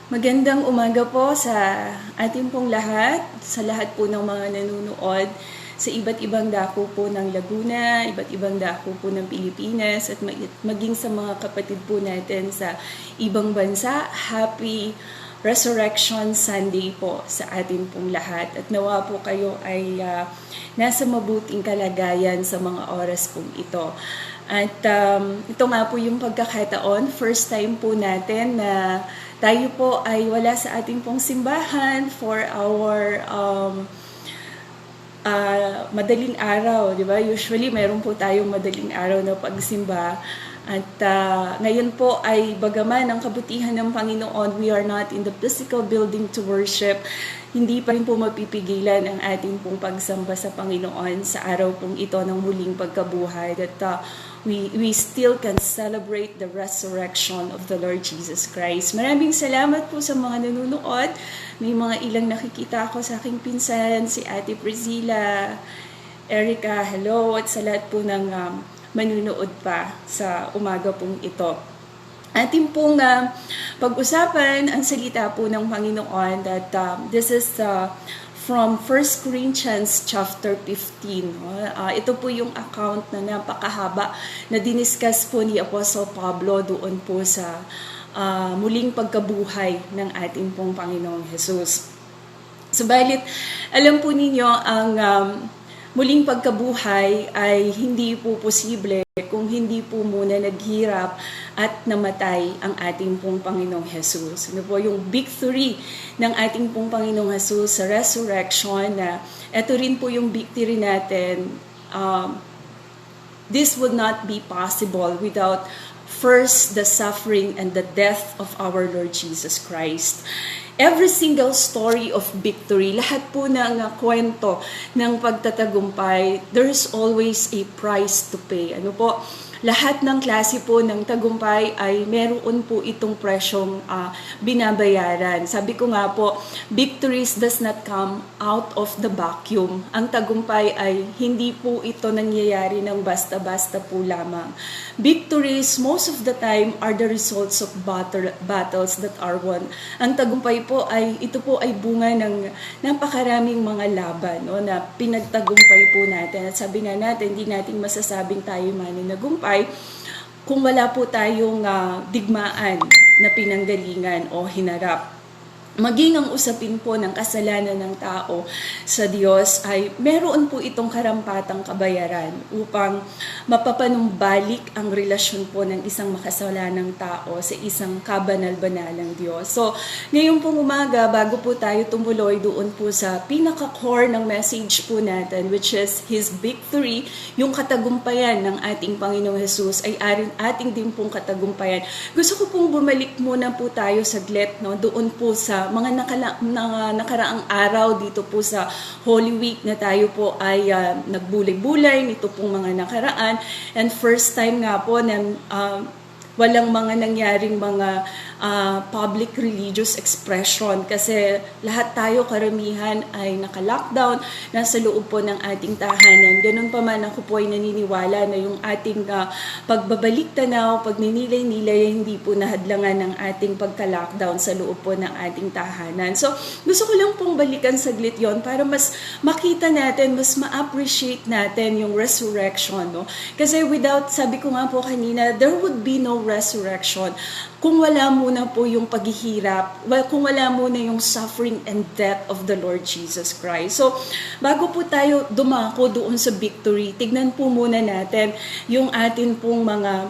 Magandang umaga po sa ating pong lahat, sa lahat po ng mga nanonood sa iba't ibang dako po ng Laguna, iba't ibang dako po ng Pilipinas, at maging sa mga kapatid po natin sa ibang bansa. Happy Resurrection Sunday po sa atin pong lahat. At nawa po kayo ay nasa mabuting kalagayan sa mga oras pong ito. At ito nga po yung pagkakataon, first time po natin na tayo po ay wala sa ating pong simbahan for our madaling araw, di ba? Usually meron po tayong madaling araw na pagsimba. At ngayon po ay bagaman ang kabutihan ng Panginoon, we are not in the physical building to worship. Hindi pa rin po mapipigilan ang ating pong pagsamba sa Panginoon sa araw pong ito ng muling pagkabuhay. That we still can celebrate the resurrection of the Lord Jesus Christ. Maraming salamat po sa mga nanonood. May mga ilang nakikita ako sa aking pinsan, si Ate Priscilla, Erica, hello, at sa lahat po ng manunood pa sa umaga pong ito. Ating pong pag-usapan ang salita po ng Panginoon that this is from 1 Corinthians chapter 15. Ito po yung account na napakahaba na diniscuss po ni Apostle Pablo doon po sa muling pagkabuhay ng ating pong Panginoong Jesus. Subalit, alam po ninyo ang muling pagkabuhay ay hindi po posible kung hindi po muna naghirap at namatay ang ating pong Panginoong Jesus. Ano po yung victory ng ating pong Panginoong Jesus sa resurrection, na ito rin po yung victory natin. This would not be possible without first the suffering and the death of our Lord Jesus Christ. Every single story of victory, lahat po ng kwento ng pagtatagumpay, there's always a price to pay. Ano po? Lahat ng klase po ng tagumpay ay meron po itong presyong binabayaran. Sabi ko nga po, victories does not come out of the vacuum. Ang tagumpay ay hindi po ito nangyayari ng basta-basta po lamang. Victories, most of the time, are the results of battles that are won. Ang tagumpay po ay, ito po ay bunga ng napakaraming mga laban, no, na pinagtagumpay po natin. At sabi nga natin, hindi natin masasabing tayo mananagumpay kung wala po tayong digmaan na pinanggalingan o hinarap. Maging ang usapin po ng kasalanan ng tao sa Diyos ay meron po itong karampatang kabayaran upang mapapanumbalik ang relasyon po ng isang makasalanang tao sa isang kabanal-banalang Diyos. So, ngayon pong umaga, bago po tayo tumuloy doon po sa pinaka-core ng message po natin, which is His victory, yung katagumpayan ng ating Panginoong Jesus ay ating din pong katagumpayan. Gusto ko pong bumalik muna po tayo saglit, no, doon po sa mga nakaraang araw dito po sa Holy Week na tayo po ay nagbulay-bulay nito pong mga nakaraan. And first time nga po na walang mga nangyaring mga public religious expression kasi lahat tayo karamihan ay naka-lockdown, nasa loob po ng ating tahanan. Ganun pa man, ako po ay naniniwala na yung ating pagbabalik tanaw, pagninilay-nilay, hindi po nahadlangan ng ating pagka-lockdown sa loob po ng ating tahanan. So, gusto ko lang pong balikan saglit yon para mas makita natin, mas ma-appreciate natin yung resurrection. No? Kasi without, sabi ko nga po kanina, there would be no resurrection kung wala muna po yung paghihirap, kung wala muna yung suffering and death of the Lord Jesus Christ. So, bago po tayo dumako doon sa victory, tignan po muna natin yung atin pong mga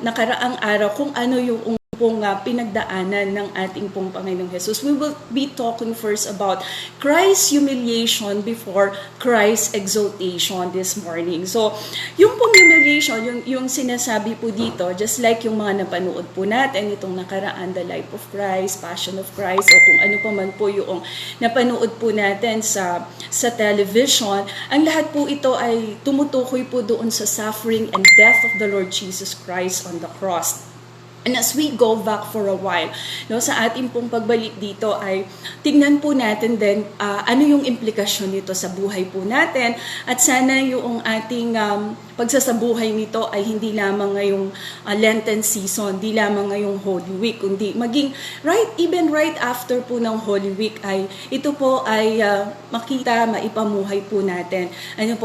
nakaraang araw, kung ano yung pong pinagdaanan ng ating pong Panginoong Jesus. We will be talking first about Christ's humiliation before Christ's exaltation this morning. So, yung pong humiliation, yung sinasabi po dito, just like yung mga napanood po natin, itong nakaraan, The Life of Christ, Passion of Christ, o kung ano pa man po yung napanood po natin sa television, ang lahat po ito ay tumutukoy po doon sa suffering and death of the Lord Jesus Christ on the cross. And as we go back for a while, no, sa ating pong pagbalik dito ay tingnan po natin din ano yung implikasyon nito sa buhay po natin, at sana yung ating pagsasabuhay nito ay hindi lamang ngayong Lenten season, di lamang ngayong Holy Week, kundi maging even right after po ng Holy Week ay ito po ay makita, maipamuhay po natin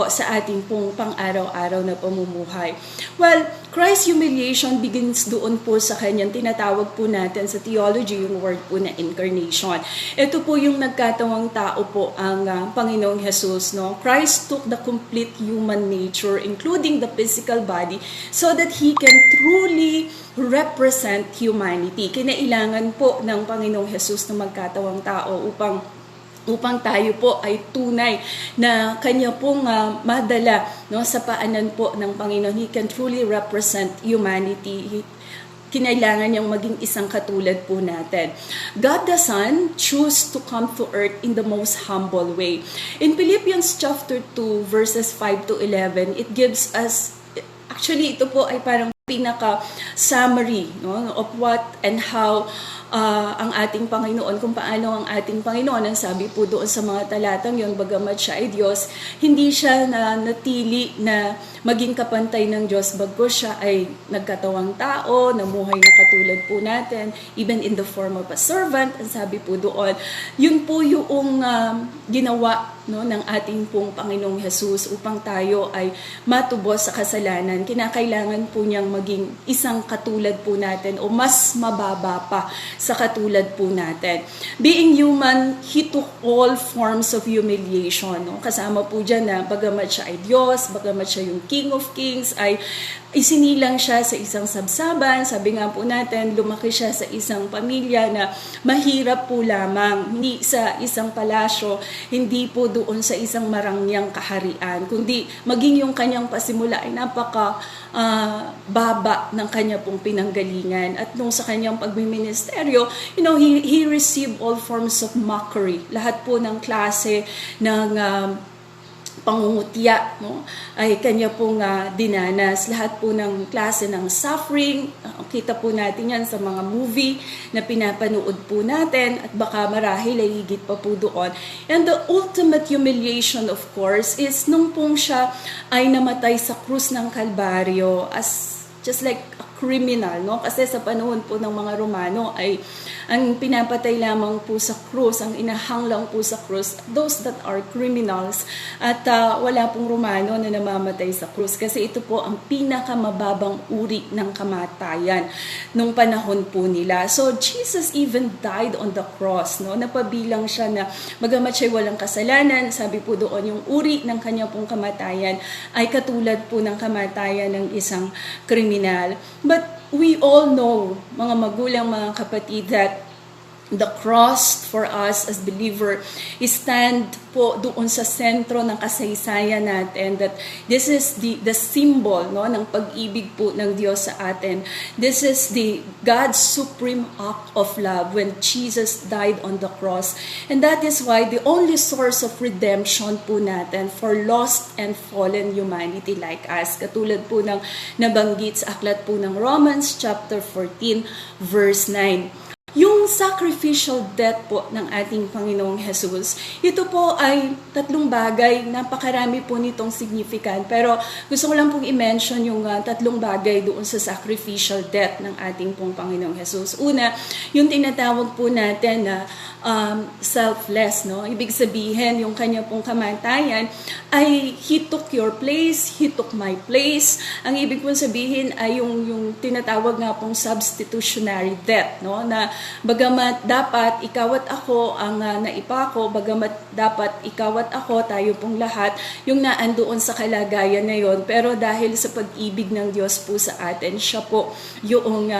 sa ating pong pang-araw-araw na pamumuhay. Well, Christ's humiliation begins doon po sa kanyang tinatawag po natin sa theology yung word po na incarnation. Ito po yung nagkatawang tao po ang Panginoong Jesus, no? Christ took the complete human nature, including the physical body, so that He can truly represent humanity. Kinailangan po ng Panginoong Jesus na magkatawang tao upang tayo po ay tunay na kanya pong madala sa paanan po ng Panginoon. He can truly represent humanity. Kinailangan niyang maging isang katulad po natin. God the Son chose to come to earth in the most humble way. In Philippians chapter 2 verses 5 to 11, it gives us, actually ito po ay parang pinaka-summary of what and how ang ating Panginoon, kung paano ang ating Panginoon, ang sabi po doon sa mga talatang yun, bagamat siya ay Diyos, hindi siya natili na maging kapantay ng Diyos, bagkus siya ay nagkatawang tao, namuhay na katulad po natin, even in the form of a servant, ang sabi po doon, yun po yung ginawa ng ating pong Panginoong Jesus upang tayo ay matubos sa kasalanan. Kinakailangan po niyang maging isang katulad po natin o mas mababa pa sa katulad po natin. Being human, He took all forms of humiliation. Kasama po dyan na bagamat siya ay Diyos, bagamat siya yung King of Kings, ay isinilang siya sa isang sabsaban. Sabi nga po natin, lumaki siya sa isang pamilya na mahirap po lamang. Hindi sa isang palasyo, hindi po doon sa isang marangyang kaharian, kundi maging yung kanyang pasimula ay baba ng kanya pong pinanggalingan. At nung sa kanyang pagmiministeryo, he received all forms of mockery. Lahat po ng klase ng pangungutya, ay kanya pong dinanas. Lahat po ng klase ng suffering, kita po natin yan sa mga movie na pinapanood po natin, at baka marahil ay higit pa po doon. And the ultimate humiliation, of course, is nung pong siya ay namatay sa krus ng Kalbaryo as just like a criminal, Kasi sa panahon po ng mga Romano ay ang pinapatay lamang po sa krus, ang inahang lang po sa krus, those that are criminals, at wala pong Romano na namamatay sa krus kasi ito po ang pinakamababang uri ng kamatayan nung panahon po nila. So Jesus even died on the cross, Napabilang siya na bagamat siya walang kasalanan, sabi po doon yung uri ng kanya pong kamatayan ay katulad po ng kamatayan ng isang kriminal. But we all know, mga magulang, mga kapatid, that the cross for us as believer is stand po doon sa sentro ng kasaysayan natin, that this is the symbol ng pag-ibig po ng Diyos sa atin. This is the God's supreme act of love when Jesus died on the cross. And that is why the only source of redemption po natin for lost and fallen humanity like us, katulad po ng nabanggit sa aklat po ng Romans chapter 14 verse 9. Yung sacrificial death po ng ating Panginoong Jesus, ito po ay tatlong bagay, napakarami po nitong significant. Pero gusto ko lang pong i-mention yung tatlong bagay doon sa sacrificial death ng ating pong Panginoong Jesus. Una, yung tinatawag po natin na selfless, Ibig sabihin, yung kanya pong kamatayan ay He took your place, He took my place. Ang ibig pong sabihin ay yung tinatawag nga pong substitutionary death, na bagamat dapat ikaw at ako ang naipako, bagamat dapat ikaw at ako, tayo pong lahat, yung naandoon sa kalagayan na yon, pero dahil sa pag-ibig ng Diyos po sa atin, siya po yung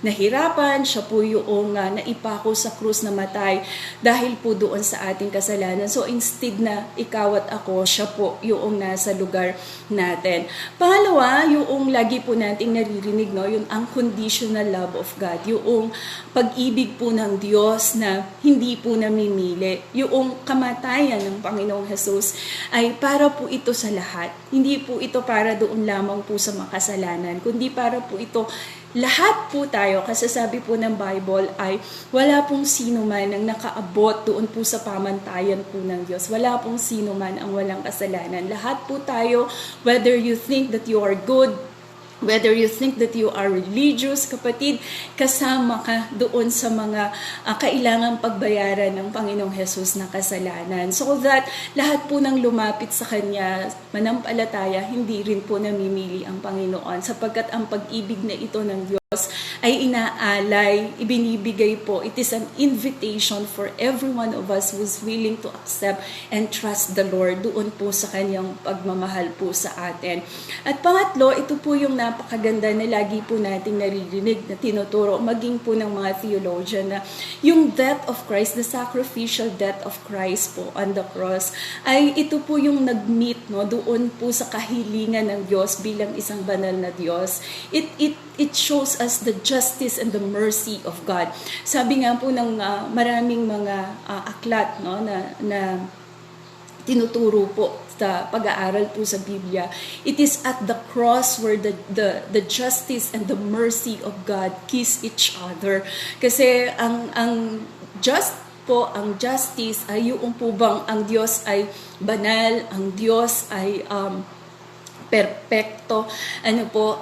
nahirapan, siya po yung naipako sa krus na matay dahil po doon sa ating kasalanan. So instead na ikaw at ako, siya po yung nasa lugar natin. Pangalawa, yung lagi po nating naririnig, yung unconditional love of God, yung pag-ibig po ng Diyos na hindi po namimili. Yung kamatayan ng Panginoong Jesus ay para po ito sa lahat. Hindi po ito para doon lamang po sa makasalanan, kundi para po ito lahat po tayo, kasi sabi po ng Bible ay wala pong sino man ang nakaabot doon po sa pamantayan po ng Diyos. Wala pong sino man ang walang kasalanan. Lahat po tayo, whether you think that you are good, whether you think that you are religious, kapatid, kasama ka doon sa mga kailangang pagbayaran ng Panginoong Hesus na kasalanan. So that lahat po ng lumapit sa Kanya, manampalataya, hindi rin po namimili ang Panginoon. Sapagkat ang pag-ibig na ito ng Diyos ay inaalay, ibinibigay po. It is an invitation for every one of us who is willing to accept and trust the Lord doon po sa Kanyang pagmamahal po sa atin. At pangatlo, ito po yung napakaganda na lagi po nating naririnig na tinuturo, maging po ng mga theologian, na yung death of Christ, the sacrificial death of Christ po on the cross, ay ito po yung nag-meet doon po sa kahilingan ng Diyos bilang isang banal na Diyos. It shows us the justice and the mercy of God. Sabi nga po ng maraming mga aklat na tinuturo po sa pag-aaral po sa Biblia, it is at the cross where the justice and the mercy of God kiss each other. Kasi ang justice ay yung po bang ang Diyos ay banal, ang Diyos ay perpekto,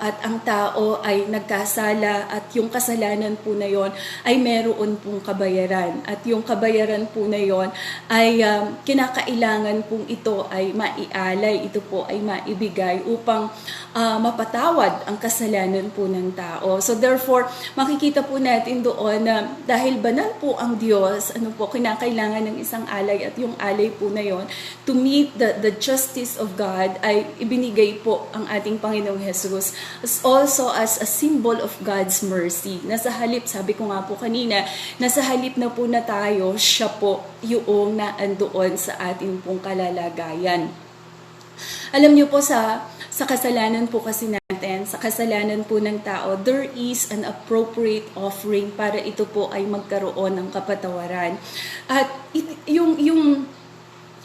at ang tao ay nagkasala, at yung kasalanan po na yon ay meron pong kabayaran, at yung kabayaran po na yon ay kinakailangan pong ito ay maialay, ito po ay maibigay upang mapatawad ang kasalanan po ng tao. So therefore, makikita po natin doon na dahil banal po ang Diyos, kinakailangan ng isang alay, at yung alay po na yon to meet the justice of God ay ibinigay po ang ating Panginoong Hesus also as a symbol of God's mercy. Nasa halip, sabi ko nga po kanina, nasa halip na po na tayo, siya po yung naandoon sa ating pong kalalagayan. Alam niyo po sa kasalanan po kasi natin, sa kasalanan po ng tao, there is an appropriate offering para ito po ay magkaroon ng kapatawaran. At yung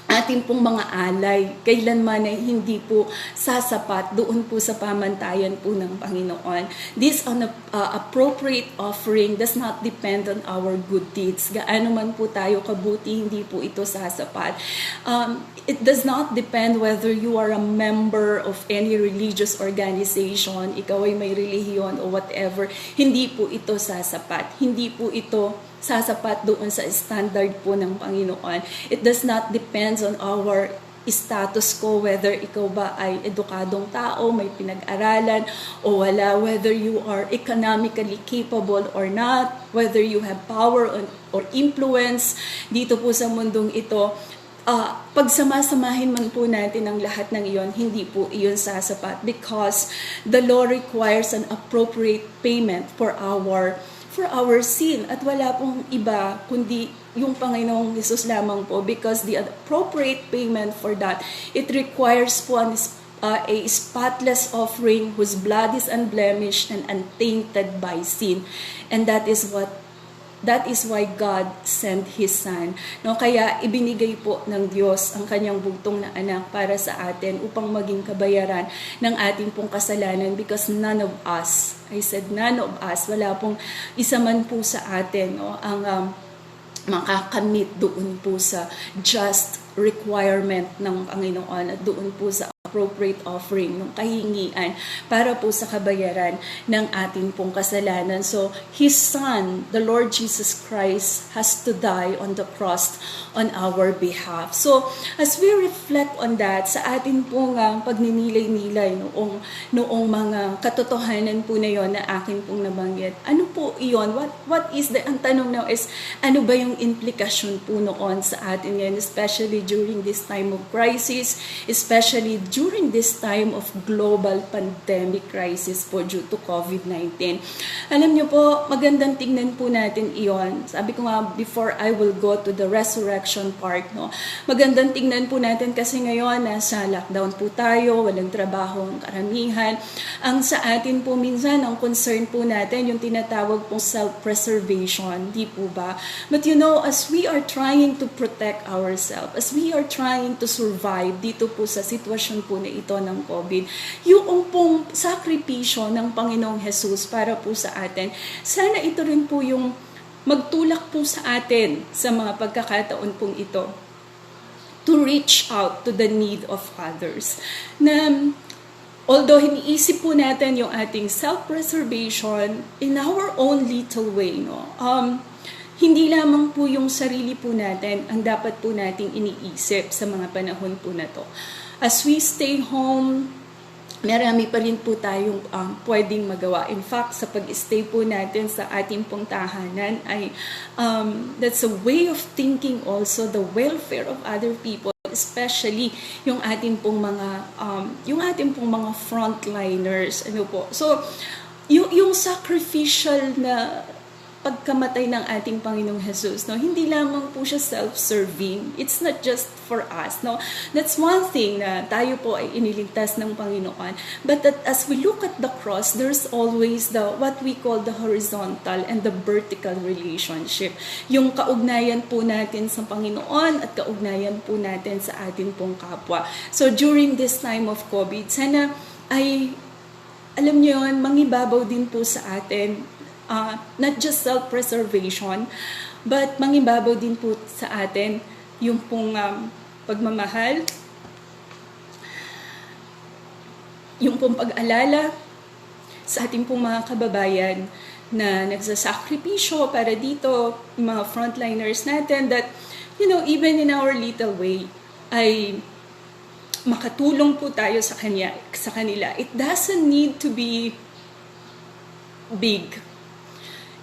ating pong mga alay, kailanman ay hindi po sasapat doon po sa pamantayan po ng Panginoon. This appropriate offering does not depend on our good deeds. Gaano man po tayo kabuti, hindi po ito sasapat. It does not depend whether you are a member of any religious organization, ikaw ay may relihiyon o whatever, hindi po ito sasapat. Hindi po ito sasapat doon sa standard po ng Panginoon. It does not depend on our status ko, whether ikaw ba ay edukadong tao, may pinag-aralan o wala, whether you are economically capable or not, whether you have power or influence dito po sa mundong ito. Pagsamasamahin man po natin ang lahat ng iyon, hindi po iyon sasapat because the law requires an appropriate payment for our sin, at wala pong iba kundi yung Panginoong Hesus lamang po, because the appropriate payment for that, it requires po a spotless offering whose blood is unblemished and untainted by sin, and that is why God sent His Son. Kaya ibinigay po ng Diyos ang Kanyang bugtong na anak para sa atin upang maging kabayaran ng ating pong kasalanan, because none of us, wala pong isa man po sa atin ang makakamit doon po sa just requirement ng Panginoon at doon po sa appropriate offering, ng kahingian para po sa kabayaran ng ating pong kasalanan. So, His Son, the Lord Jesus Christ, has to die on the cross on our behalf. So, as we reflect on that, sa ating pong pagninilay-nilay noong mga katotohanan po na yon na akin pong nabanggit, ano po iyon? What is ang tanong now is, ano ba yung implikasyon po noon sa atin ngayon, especially during this time of crisis, especially during this time of global pandemic crisis po due to COVID-19. Alam niyo po, magandang tingnan po natin iyon. Sabi ko nga, before I will go to the resurrection part, magandang tingnan po natin kasi ngayon nasa lockdown po tayo, walang trabaho ang karamihan. Ang sa atin po minsan, ang concern po natin, yung tinatawag pong self-preservation, di po ba? But as we are trying to protect ourselves, as we are trying to survive dito po sa sitwasyon po na ito ng COVID. Yung pong sakripisyo ng Panginoong Jesus para po sa atin, sana ito rin po yung magtulak po sa atin sa mga pagkakataon pong ito to reach out to the need of others. Na although iniisip po natin yung ating self-preservation in our own little way, no? Hindi lamang po yung sarili po natin ang dapat po nating iniisip sa mga panahon po na to. As we stay home, marami pa rin po tayong pwedeng magawa. In fact, sa pag-stay po natin sa ating pong tahanan ay that's a way of thinking also the welfare of other people, especially yung ating pong mga frontliners, ano po. So yung sacrificial na pagkamatay ng ating Panginoong Jesus, no, hindi lamang po siya self-serving. It's not just for us, no. That's one thing na tayo po ay iniligtas ng Panginoon. But that as we look at the cross, there's always what we call the horizontal and the vertical relationship. Yung kaugnayan po natin sa Panginoon at kaugnayan po natin sa atin pong kapwa. So during this time of COVID, sana ay alam niyo yun, mangibabaw din po sa atin not just self-preservation, but mangibabaw din po sa atin yung pong pagmamahal, yung pong pag-alala sa ating pong mga kababayan na nagsasakripisyo para dito, yung mga frontliners natin that, you know, even in our little way, ay makatulong po tayo sa kanila. It doesn't need to be big.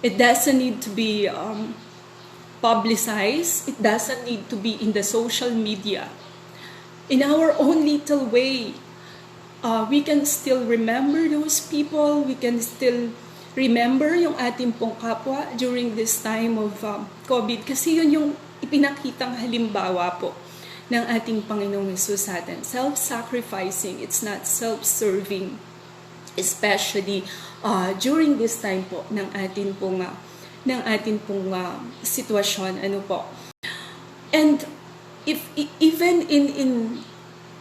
It doesn't need to be publicized. It doesn't need to be in the social media. In our own little way, we can still remember those people. We can still remember yung ating pong kapwa during this time of COVID. Kasi yun yung ipinakitang halimbawa po ng ating Panginoong Jesus sa atin. Self-sacrificing, it's not self-serving. Especially during this time po ng ating pong sitwasyon, ano po. And if even in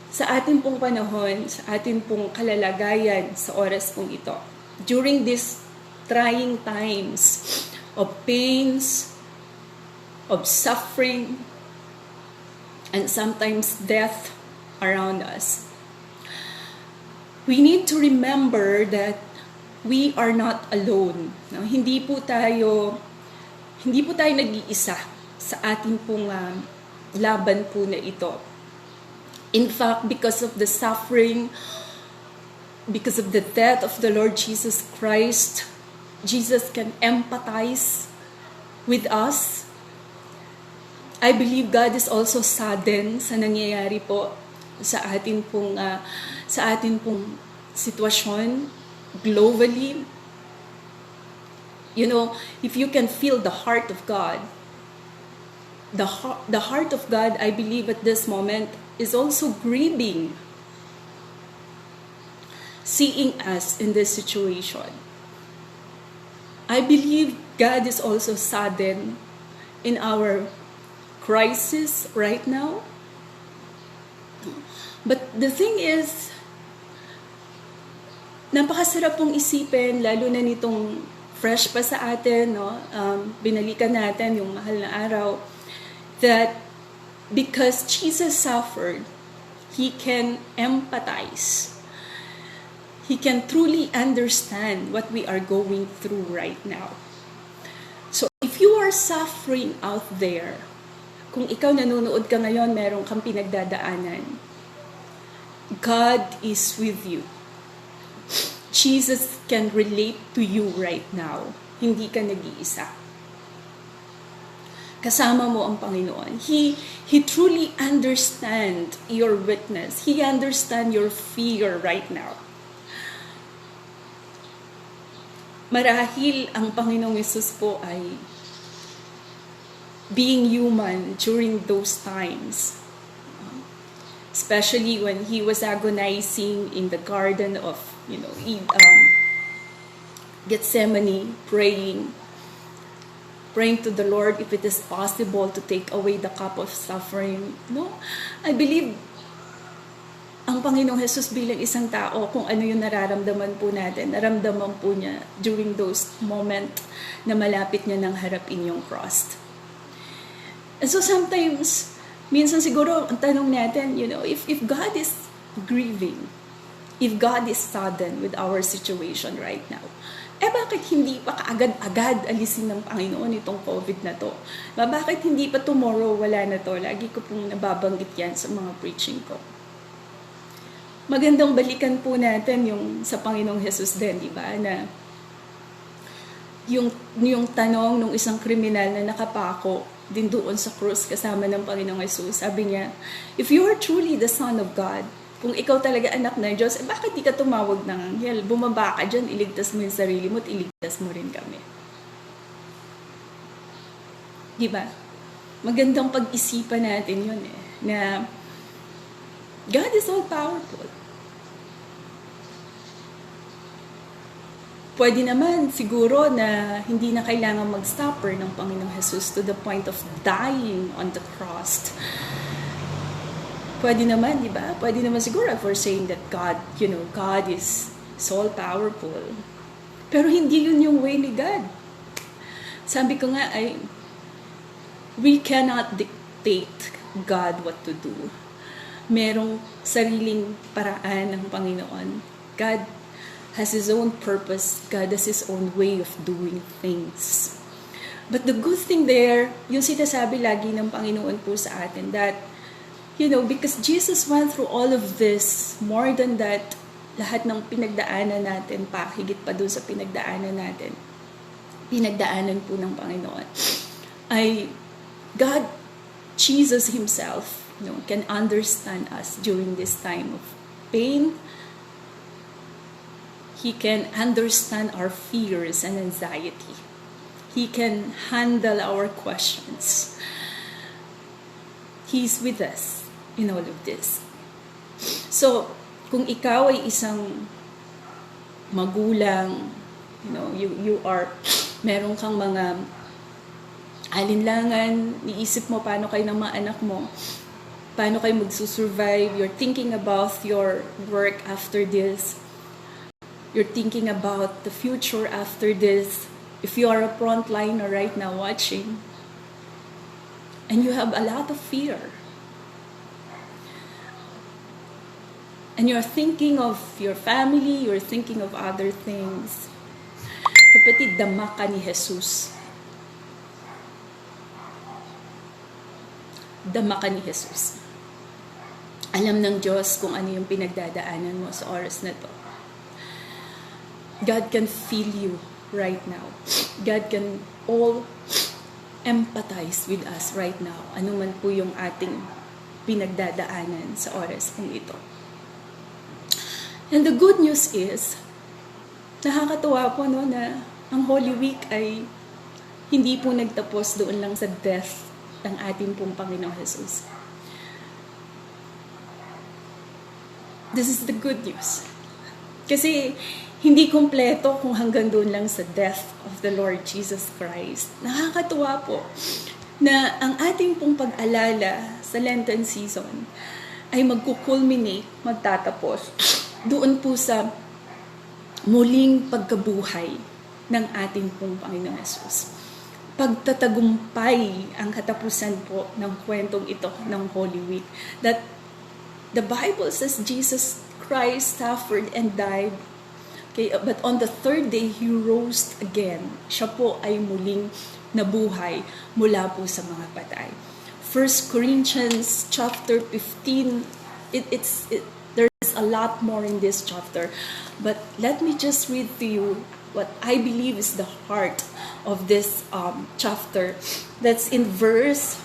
sa ating pong panahon, sa ating pong kalalagayan sa oras pong ito, during these trying times of pains, of suffering, and sometimes death around us, we need to remember that we are not alone. No? Hindi po tayo nag-iisa sa ating pong laban po na ito. In fact, because of the suffering, because of the death of the Lord Jesus Christ, Jesus can empathize with us. I believe God is also saddened sa nangyayari po sa atin pong sitwasyon globally. You know, if you can feel the heart of God, the heart of God, I believe at this moment, is also grieving seeing us in this situation. I believe God is also saddened in our crisis right now. But the thing is, napakasarap pong isipin, lalo na nitong fresh pa sa atin, no? Binalikan natin yung mahal na araw, that because Jesus suffered, He can empathize. He can truly understand what we are going through right now. So if you are suffering out there, kung ikaw nanonood ka ngayon, meron kang pinagdadaanan, God is with you. Jesus can relate to you right now. Hindi ka nag-iisa. Kasama mo ang Panginoon. He truly understands your weakness. He understands your fear right now. Marahil ang Panginoong Yesus po ay being human during those times. Especially when He was agonizing in the garden of, Gethsemane, praying to the Lord if it is possible to take away the cup of suffering. No, I believe ang Panginoong Jesus bilang isang tao, kung ano yung nararamdaman po natin, naramdaman po niya during those moment na malapit niya nang harapin yung cross. And so sometimes, minsan siguro, ang tanong natin, if God is grieving, if God is saddened with our situation right now, bakit hindi pa kaagad-agad alisin ng Panginoon itong COVID na to? Bakit hindi pa tomorrow wala na to? Lagi ko pong nababanggit yan sa mga preaching ko. Magandang balikan po natin yung sa Panginoong Jesus din, di ba? Na yung tanong ng isang kriminal na nakapako din doon sa krus kasama ng Panginoong Jesus. Sabi niya, if you are truly the Son of God, kung ikaw talaga anak ng Diyos, bakit di ka tumawag ng anghel? Bumaba ka dyan, iligtas mo yung sarili mo at iligtas mo rin kami. Di ba? Magandang pag-isipan natin yun na God is all powerful. Pwede naman siguro na hindi na kailangan mag-stopper ng Panginoong Jesus to the point of dying on the cross. Pwede naman, di ba? Pwede naman siguro if we're saying that God is all powerful. Pero hindi yun yung way ni God. Sabi ko nga we cannot dictate God what to do. Merong sariling paraan ng Panginoon. God has His own purpose. God has His own way of doing things. But the good thing there, yung sinasabi lagi ng Panginoon po sa atin, that, because Jesus went through all of this, more than that, lahat ng pinagdaanan natin, higit pa dun sa pinagdaanan po ng Panginoon, ay God, Jesus Himself, can understand us during this time of pain. He can understand our fears and anxiety. He can handle our questions. He's with us in all of this. So, kung ikaw ay isang magulang, meron kang mga alinlangan, iisip mo paano kayo ng mga anak mo, paano kayo magsusurvive, you're thinking about your work after this, you're thinking about the future after this, if you are a frontliner right now watching, and you have a lot of fear, and you're thinking of your family, you're thinking of other things, kapatid, dama ka ni Jesus. Dama ka ni Jesus. Alam ng Diyos kung ano yung pinagdadaanan mo sa oras na to. God can feel you right now. God can all empathize with us right now. Ano man po yung ating pinagdadaanan sa oras kong ito. And the good news is, nakakatuwa po na ang Holy Week ay hindi po nagtapos doon lang sa death ng ating pong Panginoong Jesus. This is the good news. Kasi hindi kumpleto kung hanggang doon lang sa death of the Lord Jesus Christ. Nakakatuwa po na ang ating pong pag-alala sa Lenten season ay magkukulminate, magtatapos doon po sa muling pagkabuhay ng ating pong Panginoong Jesus. Pagtatagumpay ang katapusan po ng kwentong ito ng Holy Week. That the Bible says Jesus Christ suffered and died. Okay, but on the third day, He rose again. Siya po ay muling nabuhay mula po sa mga patay. 1 Corinthians chapter 15, there's a lot more in this chapter. But let me just read to you what I believe is the heart of this chapter. That's in verse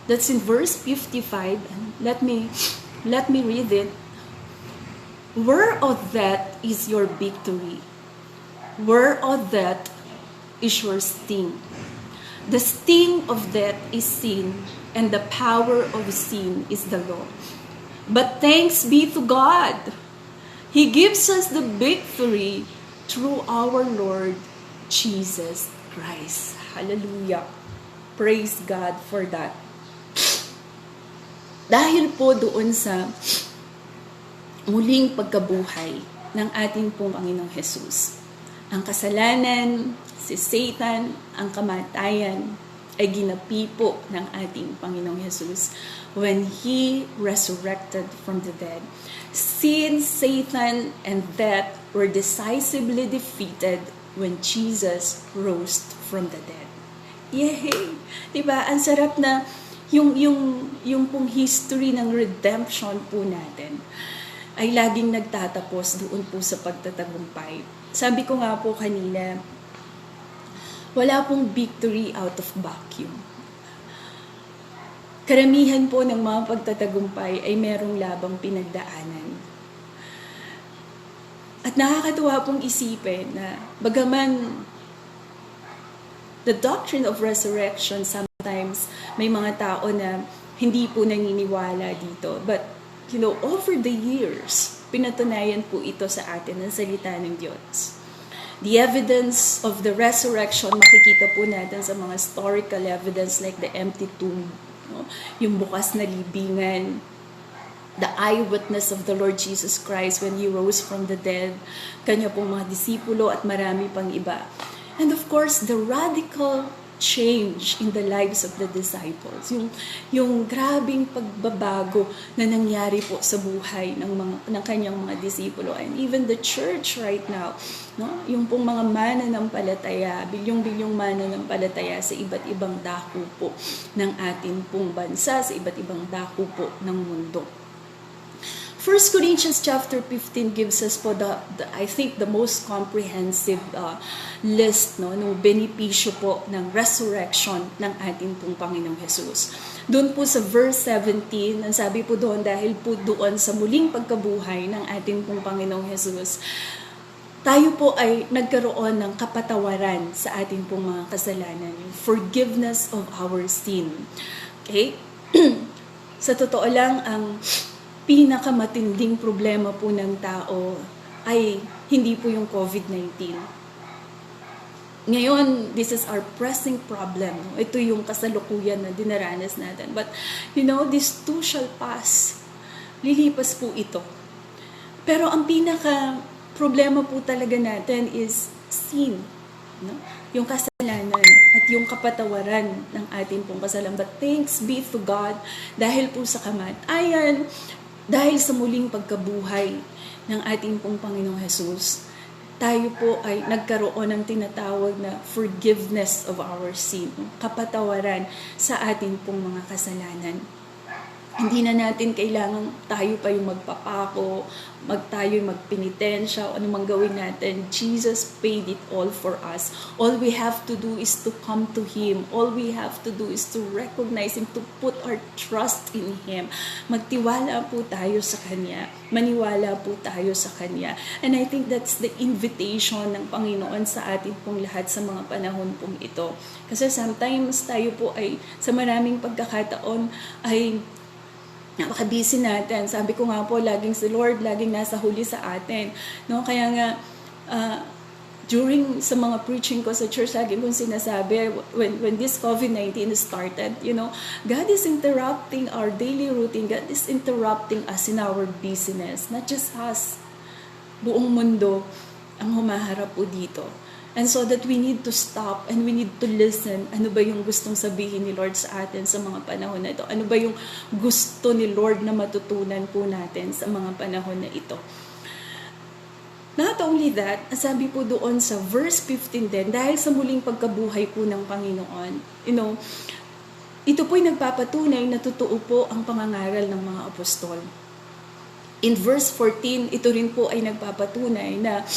55. Let me read it. Where of that is your victory? Where of that is your sting? The sting of death is sin, and the power of sin is the law. But thanks be to God, He gives us the victory through our Lord Jesus Christ. Hallelujah. Praise God for that. Dahil po doon sa muling pagkabuhay ng ating pong Panginoong Jesus, ang kasalanan, si Satan, ang kamatayan, ay ginapi po ng ating Panginoong Jesus when He resurrected from the dead. Sin, Satan, and death were decisively defeated when Jesus rose from the dead. Yay! Diba? Ang sarap na yung pong history ng redemption po natin ay laging nagtatapos doon po sa pagtatagumpay. Sabi ko nga po kanina, wala pong victory out of vacuum. Karamihan po ng mga pagtatagumpay ay merong labang pinagdaanan. At nakakatuwa pong isipin na bagaman the doctrine of resurrection, sometimes may mga tao na hindi po naniniwala dito. But, over the years, pinatunayan po ito sa atin ng salita ng Diyos. The evidence of the resurrection, makikita po natin sa mga historical evidence like the empty tomb, yung bukas na libingan, the eyewitness of the Lord Jesus Christ when He rose from the dead, kanya pong mga disipulo at marami pang iba. And of course, the radical change in the lives of the disciples. Yung grabing pagbabago na nangyari po sa buhay ng kanyang mga disipulo. And even the church right now, yung pong mga mananampalataya, bilyong-bilyong mananampalataya sa iba't ibang dako po ng ating pong bansa, sa iba't ibang dako po ng mundo. 1 Corinthians chapter 15 gives us po I think the most comprehensive list ng benepisyo po ng resurrection ng ating pong Panginoong Jesus. Doon po sa verse 17, ang sabi po doon, dahil po doon sa muling pagkabuhay ng ating pong Panginoong Jesus, tayo po ay nagkaroon ng kapatawaran sa ating pong mga kasalanan, yung forgiveness of our sin. Okay? Sa totoo lang, ang pinakamatinding problema po ng tao ay hindi po yung COVID-19. Ngayon, this is our pressing problem. Ito yung kasalukuyan na dinaranas natin. But, this too shall pass. Lilipas po ito. Pero ang pinaka problema po talaga natin is sin. Yung kasalanan at yung kapatawaran ng ating pong kasalanan. But thanks be to God dahil po sa kamatayan, dahil sa muling pagkabuhay ng ating pong Panginoong Jesus, tayo po ay nagkaroon ng tinatawag na forgiveness of our sin, kapatawaran sa ating pong mga kasalanan. Hindi na natin kailangan tayo pa yung magpapako, tayo yung magpenitensya, o anumang gawin natin. Jesus paid it all for us. All we have to do is to come to Him. All we have to do is to recognize Him, to put our trust in Him. Magtiwala po tayo sa Kanya. Maniwala po tayo sa Kanya. And I think that's the invitation ng Panginoon sa atin pong lahat sa mga panahon pong ito. Kasi sometimes tayo po ay sa maraming pagkakataon ay napaka-busy natin. Sabi ko nga po, laging si Lord, laging nasa huli sa atin. Kaya nga, during sa mga preaching ko sa church, lagi kong sinasabi, when this COVID-19 started, God is interrupting our daily routine. God is interrupting us in our business. Not just us. Buong mundo ang humaharap po dito. And so that we need to stop and we need to listen. Ano ba yung gustong sabihin ni Lord sa atin sa mga panahon na ito? Ano ba yung gusto ni Lord na matutunan po natin sa mga panahon na ito? Not only that, sabi po doon sa verse 15 din, dahil sa muling pagkabuhay po ng Panginoon, ito po'y nagpapatunay na totoo po ang pangangaral ng mga apostol. In verse 14, ito rin po ay nagpapatunay na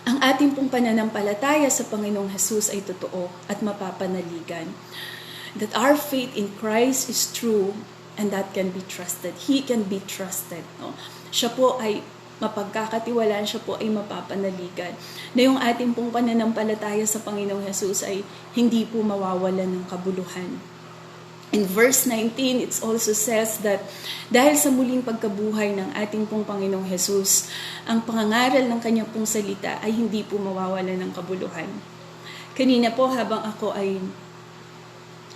ang ating pong pananampalataya sa Panginoong Jesus ay totoo at mapapanaligan. That our faith in Christ is true and that can be trusted. He can be trusted. Siya po ay mapagkakatiwalaan, siya po ay mapapanaligan. Na yung ating pong pananampalataya sa Panginoong Jesus ay hindi po mawawalan ng kabuluhan. In verse 19, it also says that dahil sa muling pagkabuhay ng ating pong Panginoong Jesus, ang pangangaral ng kanyang pong salita ay hindi po mawawalan ng kabuluhan. Kanina po habang ako ay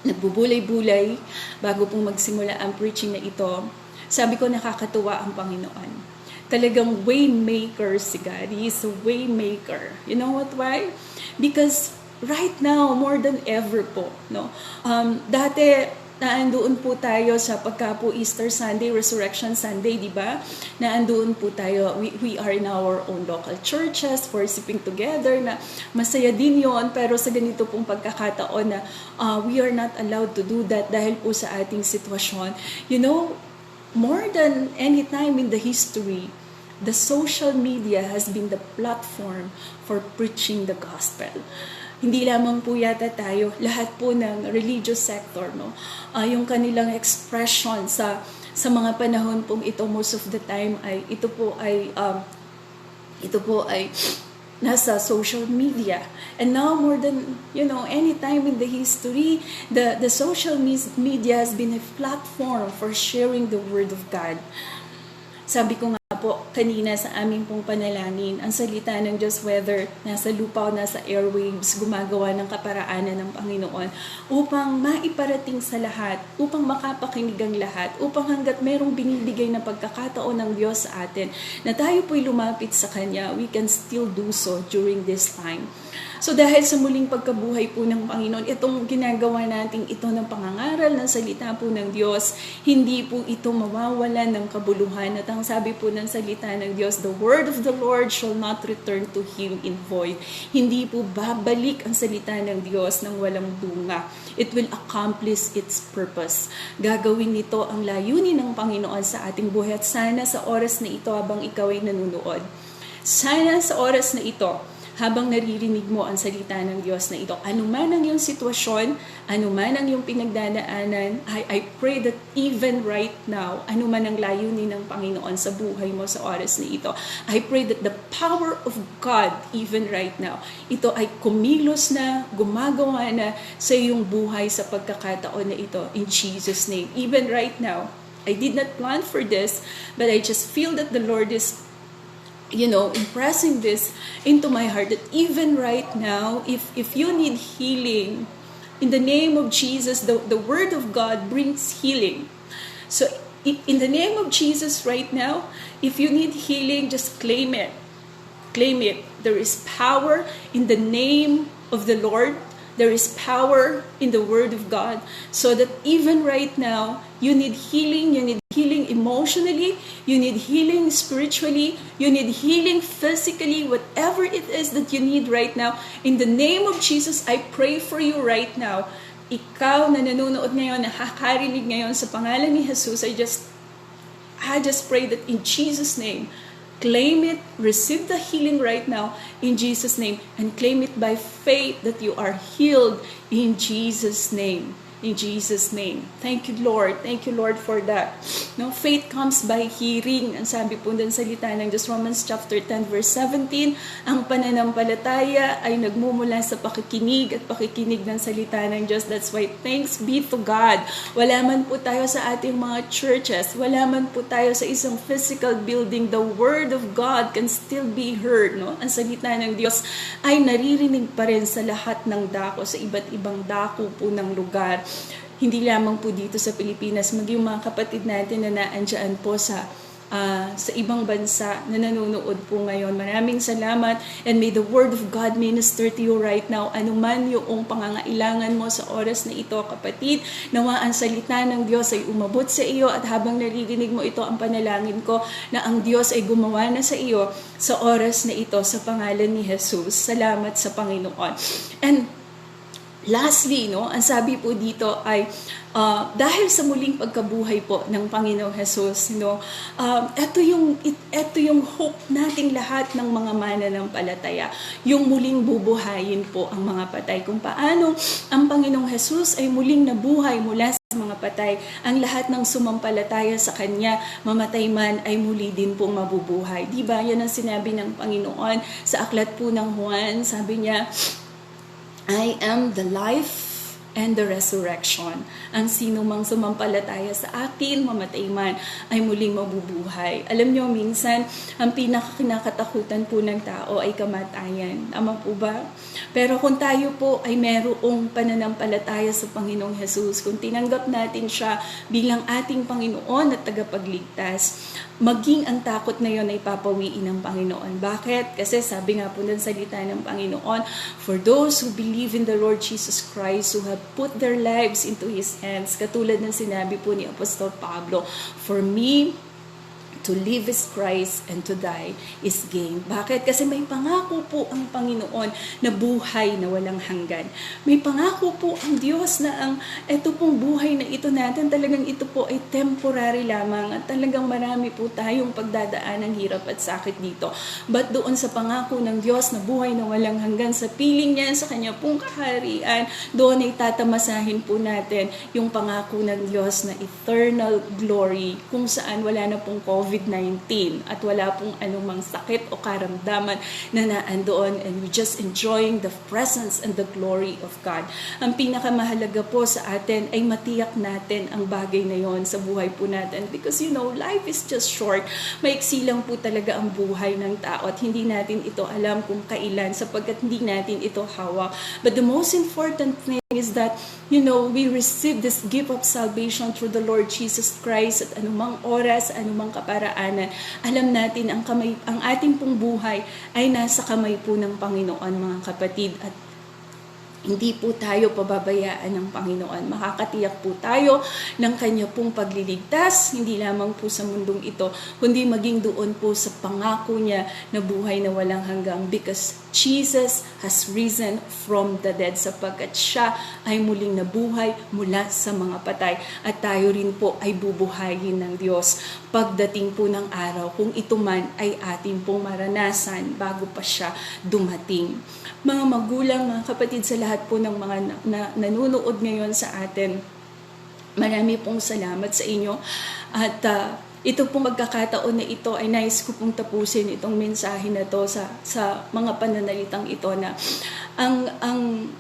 nagbubulay-bulay bago pong magsimula ang preaching na ito. Sabi ko, nakakatuwa ang Panginoon. Talagang waymaker si God. He is a waymaker. You know what, why? Because right now, more than ever po, no? Dati, naandoon po tayo sa pagka po Easter Sunday, Resurrection Sunday, di ba? Naandoon po tayo, we are in our own local churches, worshiping together, na masaya din yon. Pero sa ganito pong pagkakataon na we are not allowed to do that dahil po sa ating sitwasyon. You know, more than any time in the history, the social media has been the platform for preaching the gospel. Hindi lamang po yata tayo, lahat po ng religious sector, no? Yung kanilang expression sa mga panahon pong ito, most of the time ay ito po ay nasa social media. And now more than, any time in the history, the social media has been a platform for sharing the word of God. Sabi ko nga po kanina sa aming pong panalangin, ang salita ng Diyos, whether nasa lupa o nasa airwaves, gumagawa ng kaparaanan ng Panginoon upang maiparating sa lahat, upang makapakinig ang lahat, upang hanggat merong binibigay na pagkakataon ng Diyos sa atin na tayo po'y lumapit sa Kanya, we can still do so during this time. So dahil sa muling pagkabuhay po ng Panginoon, itong ginagawa natin ito ng pangangaral ng salita po ng Diyos, hindi po ito mawawalan ng kabuluhan. At ang sabi po ng salita ng Diyos, the word of the Lord shall not return to Him in void. Hindi po babalik ang salita ng Diyos ng walang bunga. It will accomplish its purpose. Gagawin nito ang layunin ng Panginoon sa ating buhay. At sana sa oras na ito habang ikaw ay nanonood, sana sa oras na ito, habang naririnig mo ang salita ng Diyos na ito, anuman ang iyong sitwasyon, anuman ang iyong pinagdadaanan, I pray that even right now, anuman ang layunin ng Panginoon sa buhay mo sa oras na ito, I pray that the power of God, even right now, ito ay kumilos na, gumagawa na sa iyong buhay sa pagkakataon na ito, in Jesus' name. Even right now, I did not plan for this, but I just feel that the Lord is impressing this into my heart, that even right now, if you need healing, in the name of Jesus, the word of God brings healing. So in the name of Jesus right now, if you need healing, just claim it. Claim it. There is power in the name of the Lord. There is power in the word of God. So that even right now, you need healing emotionally, you need healing spiritually, you need healing physically, whatever it is that you need right now. In the name of Jesus, I pray for you right now. Ikaw na nanonood ngayon, nakakarinig ngayon sa pangalan ni Jesus, I just pray that in Jesus' name, claim it, receive the healing right now in Jesus' name, and claim it by faith that you are healed in Jesus' name. In Jesus' name. Thank you, Lord. Thank you, Lord, for that. No, faith comes by hearing. Ang sabi po dun sa salita ng Diyos, Romans chapter 10, verse 17, ang pananampalataya ay nagmumula sa pakikinig at pakikinig ng salita ng Diyos. That's why thanks be to God. Wala man po tayo sa ating mga churches, wala man po tayo sa isang physical building, the Word of God can still be heard. No? Ang salita ng Diyos ay naririnig pa rin sa lahat ng dako, sa iba't ibang dako po ng lugar. Hindi lamang po dito sa Pilipinas, maging mga kapatid natin na naandyan po sa ibang bansa na nanonood po ngayon. Maraming salamat, and may the Word of God minister to you right now. Anuman yung pangangailangan mo sa oras na ito, kapatid, nawa ang salita ng Diyos ay umabot sa iyo, at habang naririnig mo ito, ang panalangin ko na ang Diyos ay gumawa na sa iyo sa oras na ito sa pangalan ni Jesus. Salamat sa Panginoon. And lastly, ang sabi po dito ay dahil sa muling pagkabuhay po ng Panginoong Jesus, ito yung hope nating lahat ng mga mananampalataya, yung muling bubuhayin po ang mga patay. Kung paano ang Panginoong Jesus ay muling nabuhay mula sa mga patay, ang lahat ng sumampalataya sa Kanya, mamatay man, ay muli din pong mabubuhay. Diba? Yan ang sinabi ng Panginoon sa aklat po ng Juan. Sabi niya, I am the life and the resurrection. Ang sino mang sumampalataya sa akin, mamatay man, ay muling mabubuhay. Alam nyo, minsan, ang pinakakinakatakutan po ng tao ay kamatayan. Tama po ba? Pero kung tayo po ay merong pananampalataya sa Panginoong Jesus, kung tinanggap natin siya bilang ating Panginoon at tagapagligtas, maging ang takot na yon ay papawiin ng Panginoon. Bakit? Kasi sabi nga po ng salita ng Panginoon, for those who believe in the Lord Jesus Christ, who have put their lives into His hands, katulad ng sinabi po ni Apostol Pablo, for me, to live is Christ and to die is gain. Bakit? Kasi may pangako po ang Panginoon na buhay na walang hanggan. May pangako po ang Diyos na ito pong buhay na ito natin, talagang ito po ay temporary lamang at talagang marami po tayong pagdadaan ng hirap at sakit dito. But doon sa pangako ng Diyos na buhay na walang hanggan, sa piling niya, sa kanya pong kaharian, doon ay tatamasahin po natin yung pangako ng Diyos na eternal glory, kung saan wala na pong COVID-19 at wala pong anumang sakit o karamdaman na naandoon, and we just enjoying the presence and the glory of God. Ang pinakamahalaga po sa atin ay matiyak natin ang bagay na yon sa buhay po natin, because life is just short. Maiksi lang po talaga ang buhay ng tao at hindi natin ito alam kung kailan, sapagkat hindi natin ito hawak. But the most important thing is that, we receive this gift of salvation through the Lord Jesus Christ, at anumang oras, anumang kaparaanan, alam natin ang ating pong buhay ay nasa kamay po ng Panginoon, mga kapatid, at hindi po tayo pababayaan ng Panginoon. Makakatiyak po tayo ng Kanya pong pagliligtas, hindi lamang po sa mundong ito, kundi maging doon po sa pangako niya na buhay na walang hanggang, because Jesus has risen from the dead, sapagkat siya ay muling nabuhay mula sa mga patay, at tayo rin po ay bubuhayin ng Diyos pagdating po ng araw, kung ito man ay ating pong maranasan bago pa siya dumating. Mga magulang, mga kapatid, sa lahat po ng mga nanonood ngayon sa atin, marami pong salamat sa inyo, at ito pong magkakataon na ito ay nais ko pong tapusin itong mensahe na to sa mga pananalitang ito na ang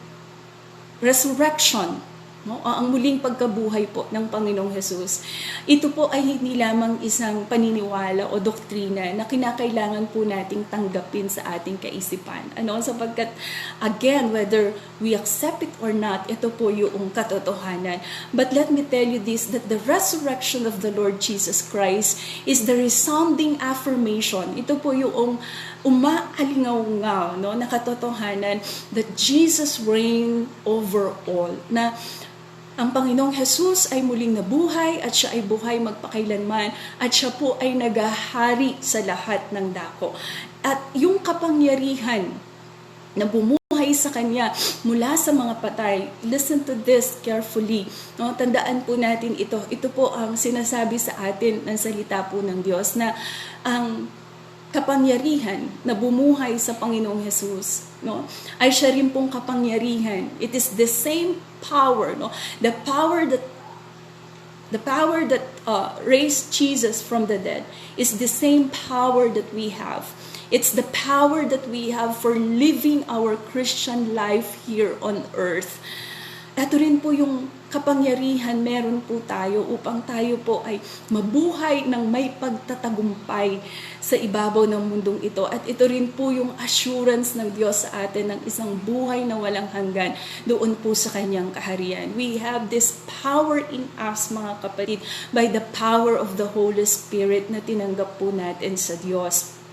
resurrection, ang muling pagkabuhay po ng Panginoong Jesus, ito po ay hindi lamang isang paniniwala o doktrina na kinakailangan po nating tanggapin sa ating kaisipan. Sapagkat, again, whether we accept it or not, ito po yung katotohanan. But let me tell you this, that the resurrection of the Lord Jesus Christ is the resounding affirmation. Ito po yung umaalingaw-ngaw, na katotohanan that Jesus reigned over all, na ang Panginoong Jesus ay muling nabuhay at siya ay buhay magpakailanman, at siya po ay nagahari sa lahat ng dako. At yung kapangyarihan na bumuhay sa Kanya mula sa mga patay, listen to this carefully. Tandaan po natin ito. Ito po ang sinasabi sa atin ng salita po ng Diyos, na ang kapangyarihan na bumuhay sa Panginoong Jesus, ay siya rin pong kapangyarihan. It is the same power, the power that raised Jesus from the dead is the same power that we have. It's the power that we have for living our Christian life here on earth. Ito rin po yung kapangyarihan meron po tayo upang tayo po ay mabuhay ng may pagtatagumpay sa ibabaw ng mundong ito. At ito rin po yung assurance ng Diyos sa atin ng isang buhay na walang hanggan doon po sa Kanyang kaharian. We have this power in us, mga kapatid, by the power of the Holy Spirit na tinanggap po natin sa Diyos.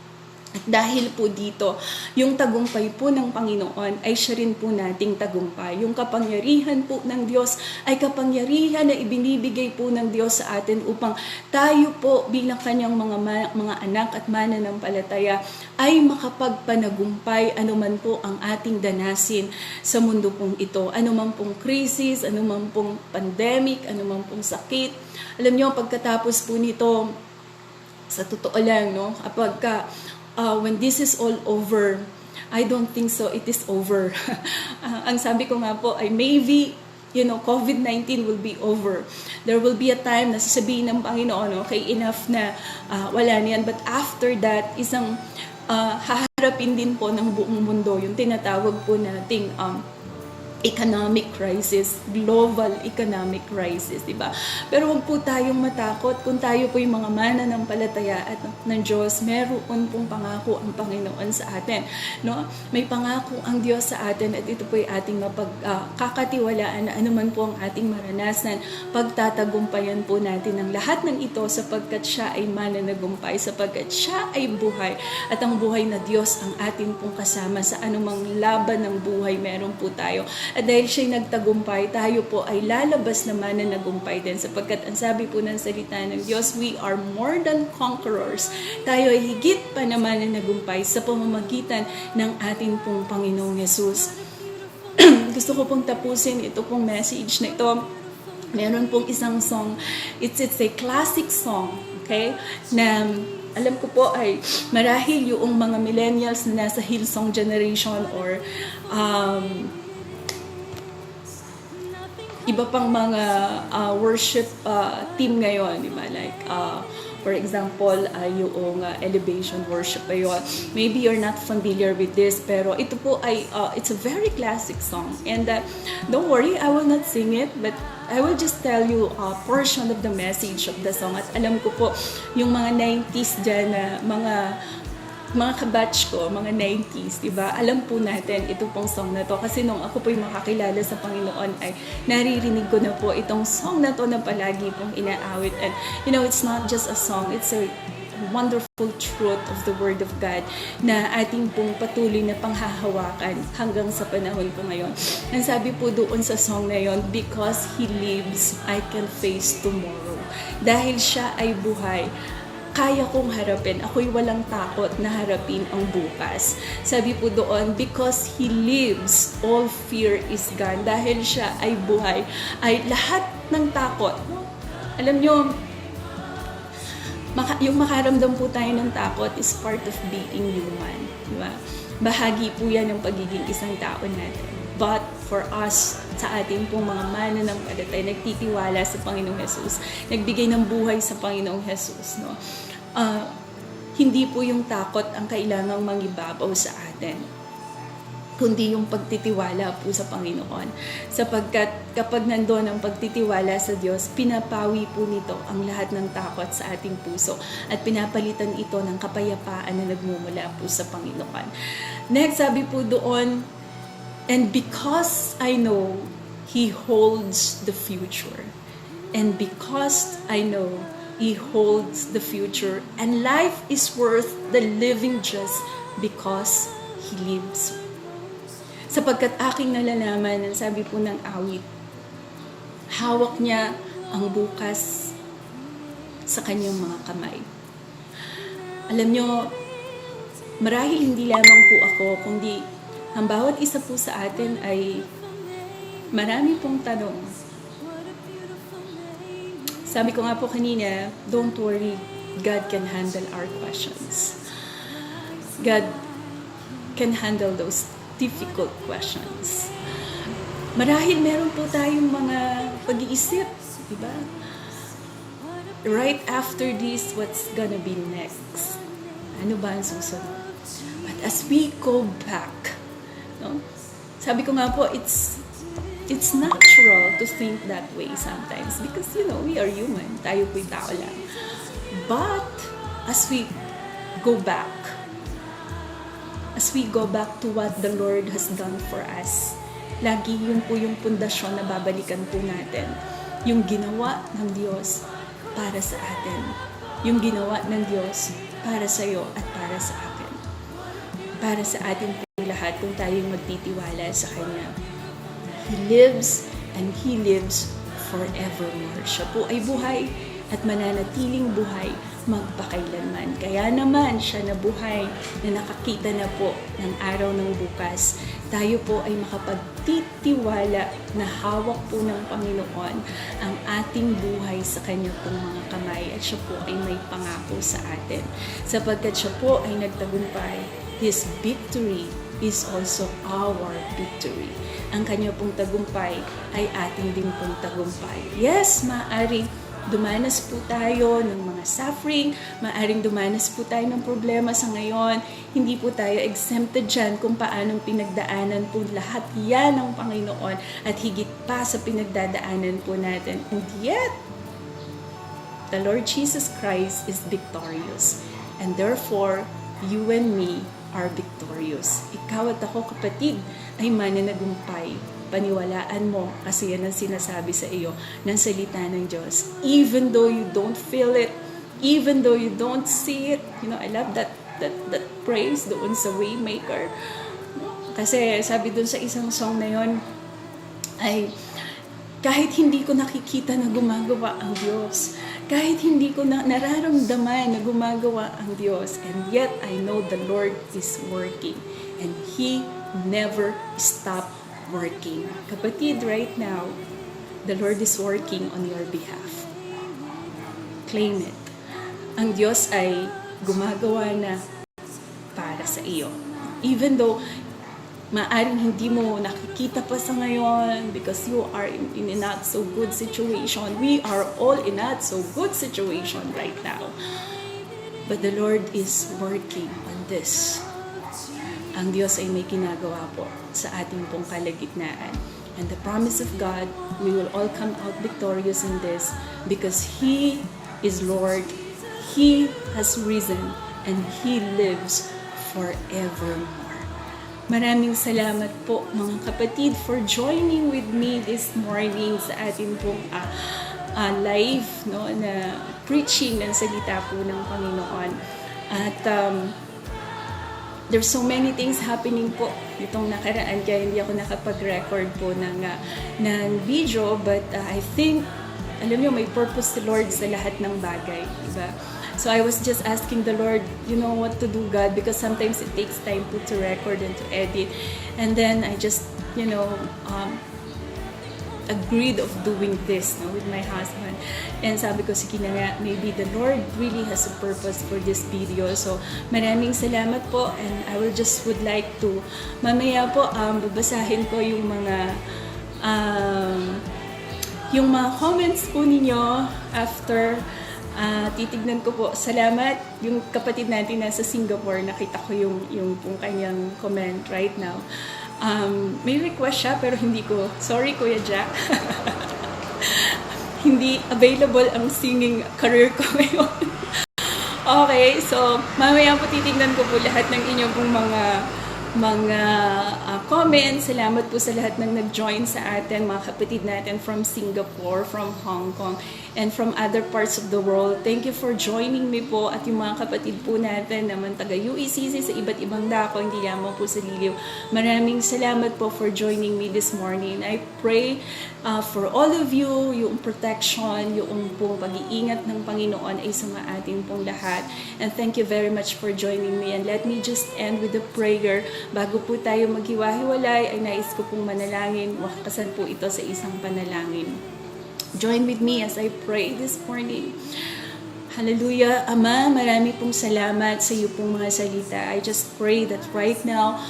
At dahil po dito, yung tagumpay po ng Panginoon ay siya rin po nating tagumpay. Yung kapangyarihan po ng Diyos ay kapangyarihan na ibinibigay po ng Diyos sa atin upang tayo po bilang Kanyang mga anak at mananampalataya ay makapagpanagumpay anuman po ang ating danasin sa mundo pong ito. Anuman pong krisis, anuman pong pandemic, anuman pong sakit. Alam niyo, pagkatapos po nito, sa totoo lang, kapag when this is all over, I don't think so it is over. Ang sabi ko nga po ay maybe, COVID-19 will be over. There will be a time na sasabihin ng Panginoon, okay, enough na, wala niyan. But after that, isang haharapin din po ng buong mundo, yung tinatawag po nating economic crisis, global economic crisis, di ba? Pero huwag po tayong matakot kung tayo po yung mga mananampalataya at ng Diyos, meron pong pangako ang Panginoon sa atin, no? May pangako ang Diyos sa atin at ito po yung ating kakatiwalaan na anuman po ang ating maranasan, pagtatagumpayan po natin ang lahat ng ito sapagkat siya ay mananagumpay, sapagkat siya ay buhay at ang buhay na Diyos ang ating pong kasama sa anumang laban ng buhay meron po tayo. At dahil siya'y nagtagumpay, tayo po ay lalabas naman na nagumpay din. Sapagkat ang sabi po ng salita ng Diyos, we are more than conquerors. Tayo ay higit pa naman na nagumpay sa pamamagitan ng ating pong Panginoong Yesus. Gusto ko pong tapusin ito pong message na ito. Meron pong isang song. It's a classic song, okay? Na alam ko po ay marahil yung mga millennials na nasa Hillsong generation or iba pang mga worship team ngayon, di ba? Like, for example, yung elevation worship ayon. Maybe you're not familiar with this, pero ito po ay, it's a very classic song. And don't worry, I will not sing it, but I will just tell you a portion of the message of the song. At alam ko po, yung mga 90s dyan na mga kabatch ko, mga 90s, diba? Alam po natin ito pong song na to. Kasi nung ako po yung makakilala sa Panginoon ay naririnig ko na po itong song na to na palagi pong inaawit. And you know, it's not just a song, it's a wonderful truth of the Word of God na ating pong patuloy na panghahawakan hanggang sa panahon po ngayon. Ang sabi po doon sa song na yon, because He lives, I can face tomorrow. Dahil siya ay buhay, kaya kong harapin. Ako'y walang takot na harapin ang bukas. Sabi po doon, because He lives, all fear is gone. Dahil siya ay buhay, ay lahat ng takot. Alam nyo, yung makaramdam po tayo ng takot is part of being human. Diba? Bahagi po yan ng pagiging isang tao natin. But for us, sa ating pong mga mananampalataya, nagtitiwala sa Panginoong Hesus, nagbigay ng buhay sa Panginoong Hesus, no? Hindi po yung takot ang kailangang mangibabaw sa atin, kundi yung pagtitiwala po sa Panginoon. Sapagkat kapag nandoon ang pagtitiwala sa Diyos, pinapawi po nito ang lahat ng takot sa ating puso at pinapalitan ito ng kapayapaan na nagmumula po sa Panginoon. Next, sabi po doon, and because I know He holds the future, and because I know He holds the future, and life is worth the living just because He lives. Sapagkat aking nalalaman, ang sabi po ng awit, hawak niya ang bukas sa kanyang mga kamay. Alam nyo, marahil hindi lamang po ako, kundi ang bawat isa po sa atin ay marami pong tanong. Sabi ko nga po kanina, don't worry, God can handle our questions. God can handle those difficult questions. Marahil meron po tayong mga pag-iisip, di ba? Right after this, what's gonna be next? Ano ba ang susunod? But as we go back, no? Sabi ko nga po, it's natural to think that way sometimes because, you know, we are human. Tayo po'y tao lang. But, as we go back to what the Lord has done for us, lagi yun po yung pundasyon na babalikan po natin. Yung ginawa ng Diyos para sa atin. Yung ginawa ng Diyos para sa iyo at para sa akin. Para sa atin po lahat kung tayo'y magtitiwala sa Kanya. He lives and He lives forevermore. Siya po ay buhay at mananatiling buhay magpakailanman. Kaya naman siya na buhay na nakakita na po ng araw ng bukas. Tayo po ay makapagtitiwala na hawak po ng Panginoon ang ating buhay sa Kanya pong mga kamay at siya po ay may pangako sa atin. Sapagkat siya po ay nagtagumpay, His victory is also our victory. Ang Kanya pong tagumpay ay ating din pong tagumpay. Yes, maaring dumanas po tayo ng mga suffering, maaring dumanas po tayo ng problema sa ngayon. Hindi po tayo exempted dyan kung paanong pinagdaanan po lahat yan ng Panginoon at higit pa sa pinagdadaanan po natin. And yet, the Lord Jesus Christ is victorious. And therefore, you and me are victorious. Ikaw at ako, kapatid, ay mananagumpay. Paniwalaan mo kasi yan ang sinasabi sa iyo ng salita ng Diyos. Even though you don't feel it, even though you don't see it, I love that praise doon sa Waymaker. Kasi sabi doon sa isang song na yon ay kahit hindi ko nakikita na gumagawa ang Diyos, kahit hindi ko nararamdaman na gumagawa ang Diyos, and yet I know the Lord is working and He never stopped working. Kapatid, right now, the Lord is working on your behalf. Claim it. Ang Diyos ay gumagawa na para sa iyo. Even though maaring hindi mo nakikita pa sa ngayon because you are in a not so good situation. We are all in not so good situation right now. But the Lord is working on this. Ang Diyos ay may ginagawa po sa ating pong kalagitnaan. And the promise of God, we will all come out victorious in this because He is Lord, He has risen, and He lives forevermore. Maraming salamat po mga kapatid for joining with me this morning sa ating pong live na preaching ng salita po ng Panginoon. At there's so many things happening po itong nakaraan kaya hindi ako nakapag-record po ng video, but I think, alam niyo, may purpose the Lord sa lahat ng bagay, diba? So I was just asking the Lord, what to do, God, because sometimes it takes time to record and to edit. And then I just, agreed of doing this with my husband. And sabi ko, sige na nga, maybe the Lord really has a purpose for this video. So maraming salamat po, and I would like to, mamaya po, babasahin ko yung mga comments po ninyo after. Titignan ko po. Salamat. Yung kapatid natin nasa Singapore, nakita ko yung kanyang comment right now. May request siya pero hindi ko. Sorry, Kuya Jack. Hindi available ang singing career ko ngayon. Okay, so mamaya po titignan ko po lahat ng inyong pong mga comments. Salamat po sa lahat ng nag-join sa atin, mga kapatid natin from Singapore, from Hong Kong, and from other parts of the world. Thank you for joining me po, at yung mga kapatid po natin naman taga UECC sa iba't ibang dako, hindi lamang po sa Liliw. Maraming salamat po for joining me this morning. I pray for all of you, yung protection, yung pong pag-iingat ng Panginoon ay sa ating pong lahat. And thank you very much for joining me. And let me just end with a prayer. Bago po tayo maghiwa-hiwalay, ay nais ko pong manalangin. Wakasan po ito sa isang panalangin. Join with me as I pray this morning. Hallelujah. Ama, marami pong salamat sa iyo pong mga salita. I just pray that right now,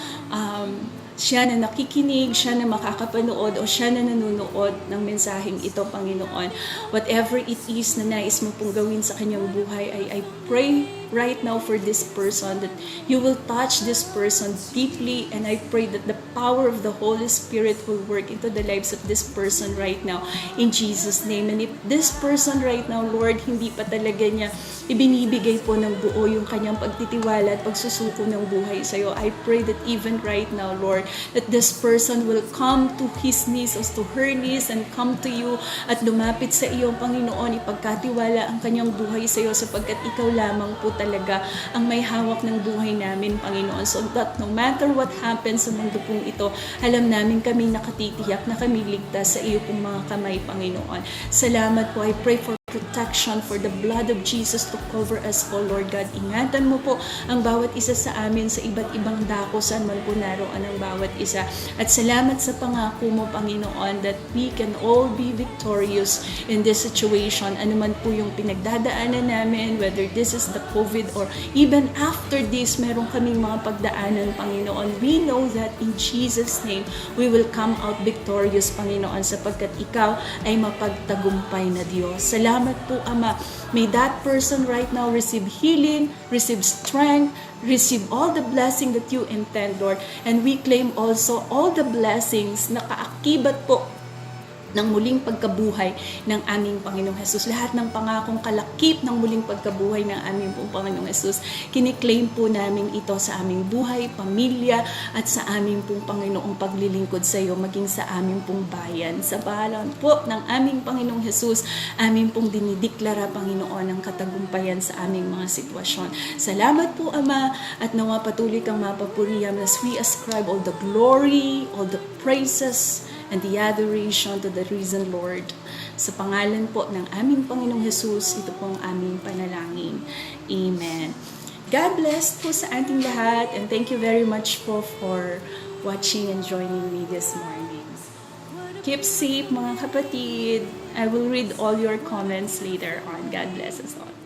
siya na nakikinig, siya na makakapanood, o siya na nanonood ng mensaheng ito, Panginoon. Whatever it is na nais mo pong gawin sa kanyang buhay, I pray right now for this person, that you will touch this person deeply, and I pray that the power of the Holy Spirit will work into the lives of this person right now, in Jesus' name. And if this person right now, Lord, hindi pa talaga niya ibinibigay po ng buo yung kanyang pagtitiwala at pagsusuko ng buhay sa iyo, I pray that even right now, Lord, that this person will come to his knees or to her knees and come to you at lumapit sa iyo, Panginoon, ipagkatiwala ang kanyang buhay sa iyo, sapagkat ikaw lamang po talaga ang may hawak ng buhay namin, Panginoon. So that no matter what happens sa mundo pong ito, alam namin kami nakatitiyak na kami ligtas sa iyo pong mga kamay, Panginoon. Salamat po. I pray for protection, for the blood of Jesus to cover us, oh Lord God. Ingatan mo po ang bawat isa sa amin sa iba't ibang dako, saan man po naroon ang bawat isa. At salamat sa pangako mo, Panginoon, that we can all be victorious in this situation. Ano man po yung pinagdadaanan namin, whether this is the COVID or even after this, meron kaming mga pagdaanan, Panginoon. We know that in Jesus' name, we will come out victorious, Panginoon, sapagkat ikaw ay mapagtagumpay na Diyos. Salamat Salamat po, Ama. May that person right now receive healing, receive strength, receive all the blessing that you intend, Lord. And we claim also all the blessings na kaakibat po ng muling pagkabuhay ng aming Panginoong Hesus. Lahat ng pangakong kalakip ng muling pagkabuhay ng aming pong Panginoong Hesus, kiniklaim po namin ito sa aming buhay, pamilya, at sa aming pong Panginoong paglilingkod sa iyo, maging sa aming pong bayan. Sa pangalan po ng aming Panginoong Hesus, aming pong dinideklara, Panginoon, ang katagumpayan sa aming mga sitwasyon. Salamat po, Ama, at nawa patuloy kang mapapurihan as we ascribe all the glory, all the praises, and the adoration to the risen Lord. Sa pangalan po ng aming Panginoong Hesus, ito pong aming panalangin. Amen. God bless po sa ating lahat, and thank you very much po for watching and joining me this morning. Keep safe, mga kapatid. I will read all your comments later on. God bless us all.